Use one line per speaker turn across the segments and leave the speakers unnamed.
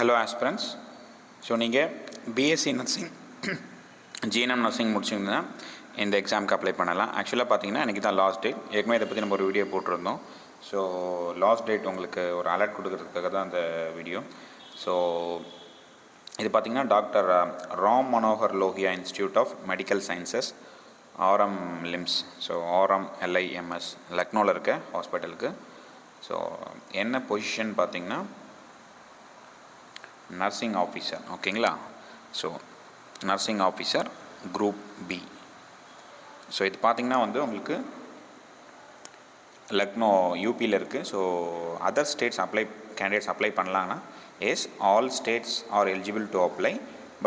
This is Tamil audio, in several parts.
Hello aspirants. ஸோ நீங்கள் பிஎஸ்சி நர்சிங் ஜிஎன்எம் நர்சிங் முடிச்சிங்கன்னா இந்த எக்ஸாமுக்கு அப்ளை பண்ணலாம். ஆக்சுவலாக பார்த்தீங்கன்னா இன்றைக்கி தான் லாஸ்ட் டேட். ஏற்கனவே இதை பற்றி நம்ம ஒரு வீடியோ போட்டிருந்தோம். ஸோ லாஸ்ட் டேட் உங்களுக்கு ஒரு அலர்ட் கொடுக்கறதுக்காக தான் அந்த வீடியோ. ஸோ இது பார்த்திங்கன்னா doctor Ram Manohar Lohia institute of medical sciences RM LIMS. So RM LIMS லக்னோவில் இருக்க ஹாஸ்பிட்டலுக்கு. ஸோ என்ன பொசிஷன் பார்த்திங்கன்னா நர்சிங் ஆஃபீஸர். ஓகேங்களா? So nursing officer group B. So இது பார்த்திங்கன்னா உங்களுக்கு லக்னோ யூபியில் இருக்குது. So other states candidates apply பண்ணலான்னா yes, all states are eligible to apply,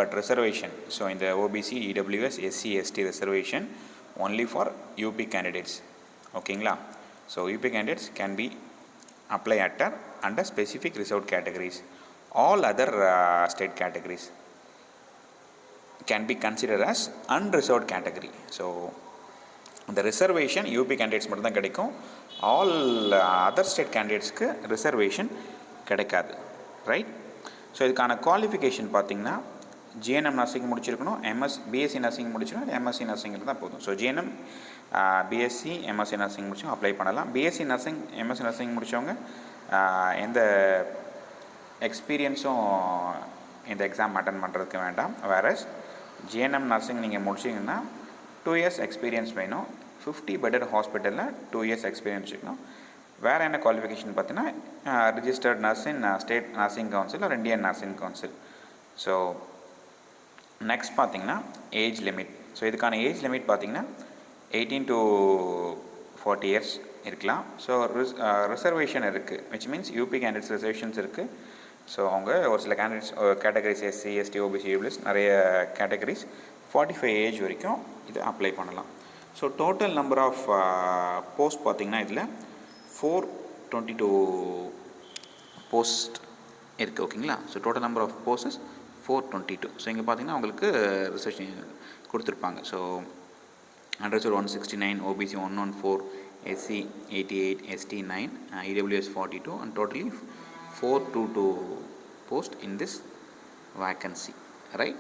but reservation. So இந்த OBC, EWS, SC, ST reservation only for UP candidates. ஓகேங்களா? So UP candidates can be apply under specific reserved categories. All other state categories can be considered as unreserved category. So the reservation UP candidates மட்டும் தான் கிடைக்கும். All other state candidatesக்கு reservation கிடைக்காது. ரைட்? ஸோ இதுக்கான குவாலிஃபிகேஷன் பார்த்திங்கன்னா ஜிஎன்எம் நர்சிங் முடிச்சிருக்கணும், பிஎஸ்சி நர்சிங் முடிச்சிருக்கணும், MSc நர்சிங் இருந்தால் போதும். So GNM, BSc, MSc nursing முடிச்சவங்க அப்ளை பண்ணலாம். பிஎஸ்சி நர்சிங், MSc நர்சிங் முடித்தவங்க எந்த எக்ஸ்பீரியன்ஸும் இந்த எக்ஸாம் அட்டன் பண்ணுறதுக்கு வேண்டாம். வேறஸ் ஜிஎன்எம் நர்சிங் நீங்கள் முடிச்சிங்கன்னா 2 years எக்ஸ்பீரியன்ஸ் வேணும். 50 bedded ஹாஸ்பிட்டலில் 2 years எக்ஸ்பீரியன்ஸ் இருக்கணும். வேறு என்ன குவாலிஃபிகேஷன் பார்த்தீங்கன்னா registered nurse in state nursing council ஒரு Indian nursing council. So next பார்த்திங்கன்னா ஏஜ் லிமிட். ஸோ இதுக்கான ஏஜ் லிமிட் பார்த்திங்கன்னா 18 to 40 years இருக்கலாம். ஸோ ரிசர்வேஷன் இருக்குது, which means UP candidates reservations இருக்குது. ஸோ அவங்க ஒரு சில categories SC, ST, OBC, EWS நிறைய கேட்டகரிஸ் 45 ஏஜ் வரைக்கும் இது அப்ளை பண்ணலாம். So total number of post பார்த்திங்கன்னா இதில் 422 போஸ்ட் இருக்குது. ஓகேங்களா? So total number of postures 422. So இங்கே பார்த்திங்கன்னா உங்களுக்கு ரிசர்வேஷன் கொடுத்துருப்பாங்க. So unreserved 169, OBC 114, SC 88, ST 9, EWS 42, and totally 422 post in this vacancy. Right?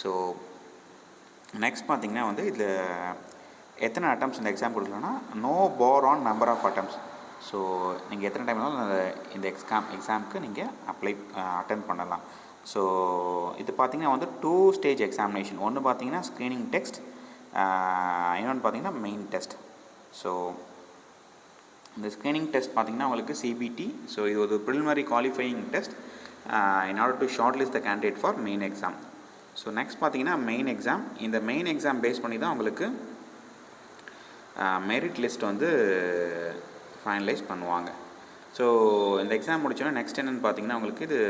So next பார்த்திங்கன்னா இதில் எத்தனை அட்டம்ஸ் இந்த எக்ஸாம் கொடுக்கலாம்னா no bar on number of attempts. So நீங்கள் எத்தனை டைம் வேணாலும் இந்த எக்ஸாமுக்கு நீங்கள் அட்டன் பண்ணலாம். ஸோ இது பார்த்திங்கன்னா 2 stage எக்ஸாமினேஷன். ஒன்று பார்த்திங்கன்னா ஸ்க்ரீனிங் டெஸ்ட், இன்னொன்று பார்த்திங்கன்னா மெயின் டெஸ்ட். ஸோ இந்த ஸ்க்ரீனிங் டெஸ்ட் பார்த்திங்கன்னா உங்களுக்கு CBT. ஸோ இது ஒரு preliminary qualifying test in order to short list the candidate for main exam. So next பார்த்திங்கன்னா மெயின் எக்ஸாம். இந்த மெயின் எக்ஸாம் பேஸ் பண்ணி தான் உங்களுக்கு மெரிட் லிஸ்ட் ஃபைனலைஸ் பண்ணுவாங்க. ஸோ இந்த எக்ஸாம் முடிச்சோன்னா நெக்ஸ்ட் என்னென்னு பார்த்திங்கன்னா உங்களுக்கு இது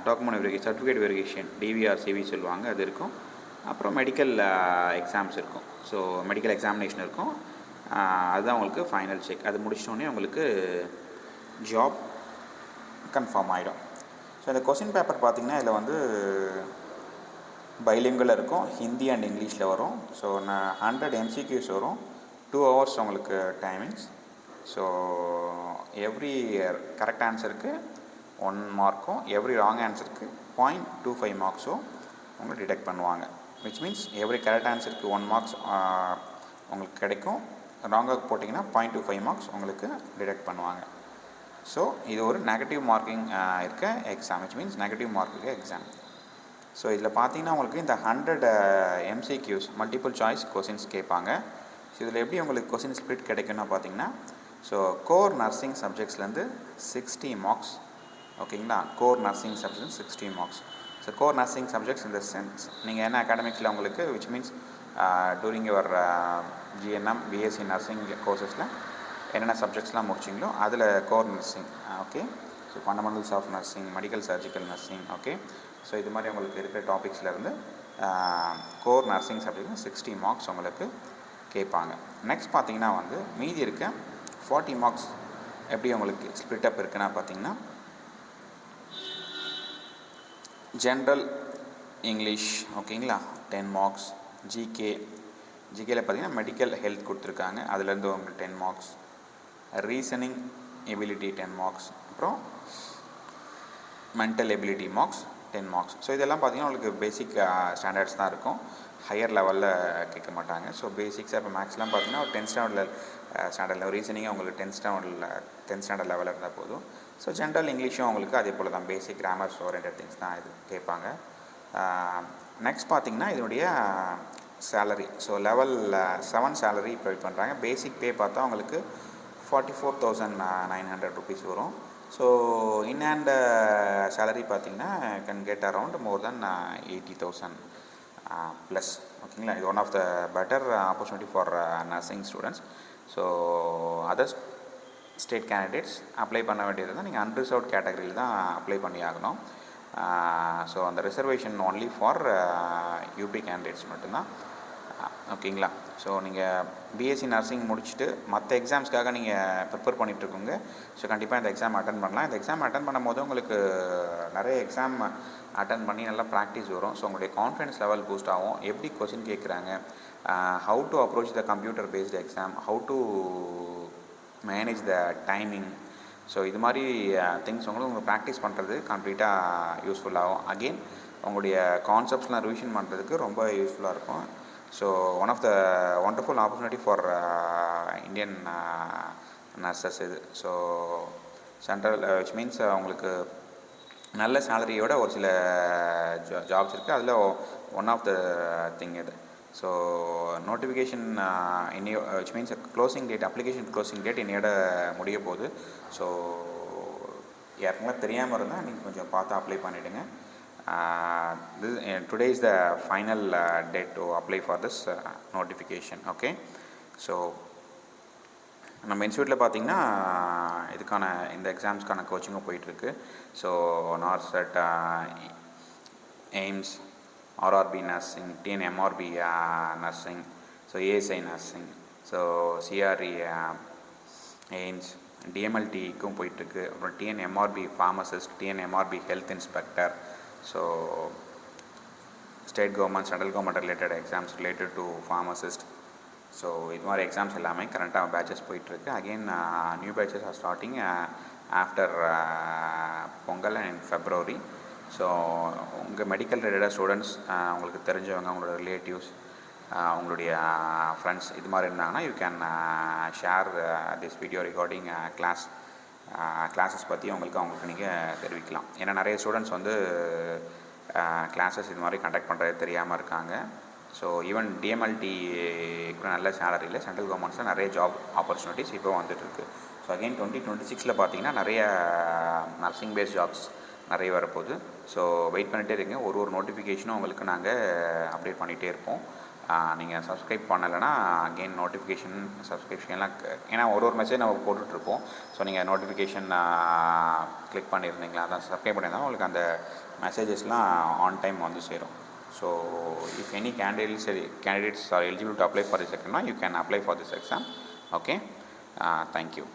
document verification, certificate verification, DVR CV சொல்லுவாங்க, அது இருக்கும். அப்புறம் மெடிக்கல் எக்ஸாம்ஸ் இருக்கும். ஸோ மெடிக்கல் எக்ஸாமினேஷன் இருக்கும். அதுதான் உங்களுக்கு ஃபைனல் செக். அது முடிச்சோடனே உங்களுக்கு ஜாப் கன்ஃபார்ம் ஆகிடும். ஸோ இந்த கொஸ்டின் பேப்பர் பார்த்திங்கன்னா இதில் பைலிங்குவல் இருக்கும், ஹிந்தி அண்ட் இங்கிலீஷில் வரும். ஸோ 100 MCQs வரும், 2 hours உங்களுக்கு டைமிங்ஸ். ஸோ எவ்ரி கரெக்ட் ஆன்சருக்கு 1 மார்க்கும், எவ்ரி ராங் ஆன்சருக்கு 0.25 மார்க்ஸும் உங்களுக்கு டிடெக்ட் பண்ணுவாங்க. விச் மீன்ஸ் எவ்ரி கரெக்ட் ஆன்சருக்கு 1 மார்க்ஸ் உங்களுக்கு கிடைக்கும். ராங்காக போட்டிங்கன்னா 0.25 மார்க்ஸ் உங்களுக்கு டிடெக்ட் பண்ணுவாங்க. ஸோ இது ஒரு நெகட்டிவ் மார்க்கிங் இருக்க எக்ஸாம், விச் மீன்ஸ் நெகட்டிவ் மார்க்குக்கு எக்ஸாம். ஸோ இதில் பார்த்தீங்கன்னா உங்களுக்கு இந்த 100 MCQs மல்டிபிள் சாய்ஸ் கொஸ்டின்ஸ் கேட்பாங்க. ஸோ இதில் எப்படி உங்களுக்கு கொஸ்டின் ஸ்ப்ளிட் கிடைக்குன்னா பார்த்தீங்கன்னா ஸோ கோர் நர்சிங் சப்ஜெக்ட்ஸ்லேருந்து 60 மார்க்ஸ். ஓகேங்களா? Core nursing subjects 60 marks. So core nursing subjects இந்த சென்ஸ் நீங்கள் என்ன அகாடமிக்ஸில் உங்களுக்கு which means during your GNM, BSc nursing கோர்சஸில் என்னென்ன சப்ஜெக்ட்ஸ்லாம் முடிச்சிங்களோ அதில் core nursing. Okay? So fundamentals of nursing, medical surgical nursing. Okay? So இது மாதிரி உங்களுக்கு இருக்கிற டாபிக்ஸ்லேருந்து கோர் நர்சிங் சப்ஜெக்ட் 60 மார்க்ஸ் உங்களுக்கு கேட்பாங்க. நெக்ஸ்ட் பார்த்திங்கன்னா மீதி இருக்க 40 மார்க்ஸ் எப்படி உங்களுக்கு ஸ்ப்ளிட் அப் இருக்குன்னா பார்த்திங்கன்னா ஜென்ரல் இங்கிலீஷ். ஓகேங்களா? 10 மார்க்ஸ். ஜிகேயில் பார்த்திங்கன்னா மெடிக்கல் ஹெல்த் கொடுத்துருக்காங்க, அதுலேருந்து உங்களுக்கு 10 மார்க்ஸ். Reasoning ability 10 marks. அப்புறம் mental ability marks 10 marks. So இதெல்லாம் பார்த்தீங்கன்னா உங்களுக்கு பேசிக் ஸ்டாண்டர்ட்ஸ் தான் இருக்கும், ஹையர் லெவலில் கேட்க மாட்டாங்க. ஸோ பேசிக்ஸாக இப்போ மேக்ஸ்லாம் பார்த்தீங்கன்னா ஒரு 10th ஸ்டாண்டர்டில் ரீசனிங் உங்களுக்கு 10th ஸ்டாண்டர்ட் லெவலில் இருந்தால் போதும். ஸோ ஜென்ரல் இங்கிலீஷும் அவங்களுக்கு அதே போல் தான், பேசிக் கிராமர்ஸ் ஓரியன்டட் திங்ஸ் தான் இது கேட்பாங்க. நெக்ஸ்ட் பார்த்திங்கன்னா இதனுடைய salary. So level 7 salary provide பண்ணுறாங்க. பேசிக் பே பார்த்தா உங்களுக்கு 44,900 rupees வரும். ஸோ இன் ஹேண்ட் சேலரி பார்த்திங்கன்னா can get around more then 80,000 plus. ஓகேங்களா, இது one of the better opportunity for nursing students. So other state candidates apply பண்ண வேண்டியது தான், நீங்கள் அன்ரிசர்வ்ட் கேட்டகரியில் தான் அப்ளை பண்ணி ஆகணும். ஸோ அந்த reservation only for UP candidates மட்டும்தான். ஓகேங்களா. ஸோ நீங்கள் பிஎஸ்சி நர்சிங் முடிச்சுட்டு மற்ற எக்ஸாம்ஸ்க்காக நீங்கள் ப்ரிப்பேர் பண்ணிகிட்ருக்கோங்க. ஸோ கண்டிப்பாக இந்த எக்ஸாம் அட்டன் பண்ணலாம். இந்த எக்ஸாம் அட்டன் பண்ணும்போது உங்களுக்கு நிறைய எக்ஸாம் அட்டன் பண்ணி நல்லா ப்ராக்டிஸ் வரும். ஸோ உங்களுடைய கான்ஃபிடன்ஸ் லெவல் பூஸ்ட் ஆகும். எப்படி கொஸ்டின் கேட்குறாங்க, how to approach the computer based exam, how to manage the timing. So இது மாதிரி திங்ஸ் உங்களுக்கு ப்ராக்டிஸ் பண்ணுறது கம்ப்ளீட்டாக யூஸ்ஃபுல்லாகும். அகெயின் உங்களுடைய கான்செப்ட்ஸ்லாம் ரிவிஷன் பண்ணுறதுக்கு ரொம்ப யூஸ்ஃபுல்லாக இருக்கும். So one of the wonderful opportunity for Indian nurses இது. ஸோ சென்ட்ரல் விச் மீன்ஸ் உங்களுக்கு நல்ல சேலரியோட ஒரு சில ஜாப்ஸ் இருக்குது, அதில் ஒன் ஆஃப் த திங் இது. ஸோ நோட்டிஃபிகேஷன் இன்னையோ which means closing date, application closing date இன்னையோட முடிய போகுது. ஸோ யாருக்கெல்லாம் தெரியாமல் இருந்தால் நீங்கள் கொஞ்சம் பார்த்து அப்ளை பண்ணிவிடுங்க. Today is the final date to apply for this notification. Okay, so நம்ம இன்ஸ்டியூட்டில் பார்த்திங்கன்னா இதுக்கான இந்த எக்ஸாம்ஸ்க்கான கோச்சிங்கும் போயிட்டுருக்கு. So NORCET, AIIMS, RRB nursing, TNMRB nursing, so ASI nursing, so CRE AIIMS, டிஎம்எல்டிக்கும் போயிட்டுருக்கு. அப்புறம் TNMRB pharmacist, TNMRB health inspector. So state government, central government related exams related to pharmacist. So இது மாதிரி எக்ஸாம்ஸ் எல்லாமே கரண்ட்டாக பேட்சஸ் போயிட்டுருக்கு. Again new batches are starting after Pongal and February. So உங்கள் மெடிக்கல் ரிலேட்டட் ஸ்டூடெண்ட்ஸ், உங்களுக்கு தெரிஞ்சவங்க, உங்களோட ரிலேட்டிவ்ஸ், உங்களுடைய ஃப்ரெண்ட்ஸ் இது மாதிரி இருந்தாங்கன்னா you can share this video recording classes பற்றி அவங்களுக்கு நீங்கள் தெரிவிக்கலாம். ஏன்னா நிறைய ஸ்டூடெண்ட்ஸ் வந்து கிளாஸஸ் இது மாதிரி கண்டக்ட் பண்ணுறது தெரியாமல் இருக்காங்க. ஸோ ஈவன் டிஎம்எல்டி கூட நல்ல சேலரியில் சென்ட்ரல் கவர்மெண்ட்ஸில் நிறைய ஜாப் ஆப்பர்ச்சுனிட்டிஸ் இப்போ வந்துட்டுருக்கு. ஸோ அகெயின் 2026 பார்த்தீங்கன்னா நிறைய நர்சிங் பேஸ்ட் ஜாப்ஸ் நிறைய வரப்போகுது. ஸோ வெயிட் பண்ணிகிட்டே இருங்க. ஒரு நோட்டிஃபிகேஷனும் உங்களுக்கு நாங்கள் அப்டேட் பண்ணிகிட்டே இருப்போம். நீங்கள் சப்ஸ்கிரைப் பண்ணலைன்னா அகெயின் நோட்டிஃபிகேஷன் சப்ஸ்கிரிப்ஷன்லாம், ஏன்னா ஒரு மெசேஜ் நம்ம போட்டுட்ருப்போம். ஸோ நீங்கள் நோட்டிஃபிகேஷன் கிளிக் பண்ணியிருந்தீங்களா, அதான் சப்ஸ்கிரைப் பண்ணியிருந்தாலும் உங்களுக்கு அந்த மெசேஜஸ்லாம் ஆன் டைம் வந்து சேரும். So if any candidates are eligible to apply for this exam, you can apply for this exam. Okay, thank you.